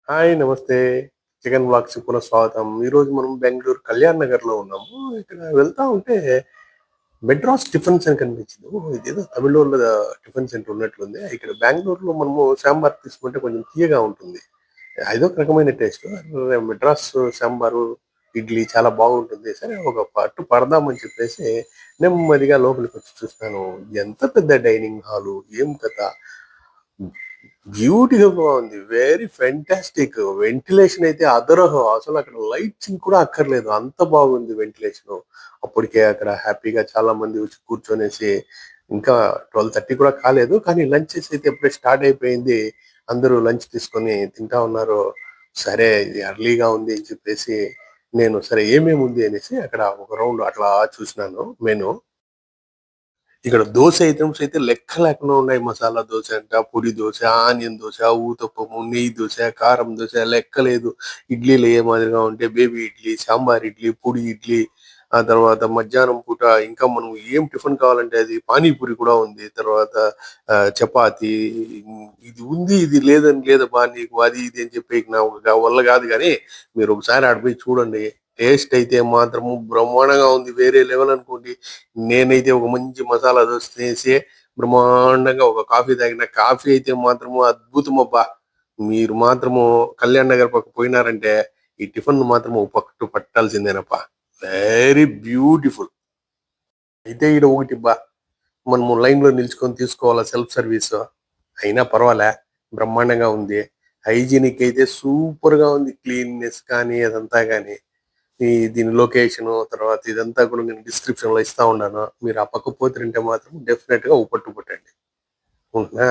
Hi! నమస్తే. Chicken వ్లాగ్స్‌కి పునఃస్వాగతం. ఈరోజు మనం బెంగుళూరు కళ్యాణ్ నగర్‌లో ఉన్నాము. ఇక్కడ వెళ్తా ఉంటే మెడ్రాస్ టిఫిన్స్ అని కనిపించింది. ఓహ్! ఇదేదో తమిళోళ్ళ టిఫిన్ సెంటర్ ఉన్నట్లుంది. ఇక్కడ బెంగుళూరులో మనము సాంబార్ తీసుకుంటే కొంచెం తియ్యగా ఉంటుంది. అదొక రకమైన టేస్ట్. మెడ్రాస్ సాంబారు, ఇడ్లీ చాలా బాగుంటుంది. సరే ఒక పట్టు పడదామని చెప్పేసి నెమ్మదిగా లోపలికొచ్చి చూస్తాను. ఎంత పెద్ద డైనింగ్ హాలు, ఏం కథ! బ్యూటిఫుల్‌గా ఉంది. Very fantastic. వెంటిలేషన్ అయితే అదరహం. అసలక్కడ లైట్సింగ్ కూడా అక్కర్లేదు. అంత బాగుంది వెంటిలేషను. అప్పటికే అక్కడ హ్యాపీగా చాలా మంది వచ్చి కూర్చొనేసి ఇంకా 12:30 కూడా కాలేదు. కానీ లంచెస్ అయితే ఇప్పుడే స్టార్ట్ అయిపోయింది. అందరూ లంచ్ తీసుకొని తింటా ఉన్నారు. సరే ఇది ఎర్లీగా ఉంది అని చెప్పేసి నేను సరే ఏమేమి ఉంది అనేసి అక్కడ ఒక రౌండ్ అట్లా చూసినాను మెను. ఇక్కడ దోస ఐటెమ్స్ అయితే లెక్క లేకుండా ఉన్నాయి. మసాలా దోస అంట, పొడి దోస, ఆనియన్ దోస, ఊతప్పము, నెయ్యి దోస, కారం దోస లెక్క లేదు. ఇడ్లీలు ఏ మాదిరిగా ఉంటే బేబీ ఇడ్లీ, సాంబార్ ఇడ్లీ, పొడి ఇడ్లీ, ఆ తర్వాత మధ్యాహ్నం పూట ఇంకా మనం ఏం టిఫిన్ కావాలంటే అది పానీపూరి కూడా ఉంది. తర్వాత చపాతీ ఇది ఉంది, ఇది లేదని లేదబ్బా నీకు అది ఇది అని చెప్పేకి నా వల్ల కాదు గానీ, మీరు ఒకసారి ఆడ పోయి చూడండి. టేస్ట్ అయితే మాత్రము బ్రహ్మాండంగా ఉంది. వేరే లెవెల్ అనుకోండి. నేనైతే ఒక మంచి మసాలా దోస తినేసి బ్రహ్మాండంగా ఒక కాఫీ తాగిన. కాఫీ అయితే మాత్రము అద్భుతమబ్బా! మీరు మాత్రము కళ్యాణ్ నగర్ పక్క పోయినారంటే ఈ టిఫిన్ మాత్రం పట్టు పట్టాల్సిందేనప్పా! Very beautiful. అయితే ఈడ ఒకటిబ్బా! మనము లైన్‌లో నిల్చుకొని తీసుకోవాలా సెల్ఫ్ సర్వీసు. అయినా పర్వాలే బ్రహ్మాండంగా ఉంది. హైజీనిక్ అయితే సూపర్‌గా ఉంది. క్లీన్‌నెస్ కానీ అదంతా గాని. దీని లొకేషను తర్వాత ఇదంతా కూడా నేను డిస్క్రిప్షన్‌లో ఇస్తా ఉండాను. మీరు ఆ పక్కకు పోతిరింటే మాత్రం డెఫినెట్‌గా ఓ పట్టు పట్టండి. ఉంటునా?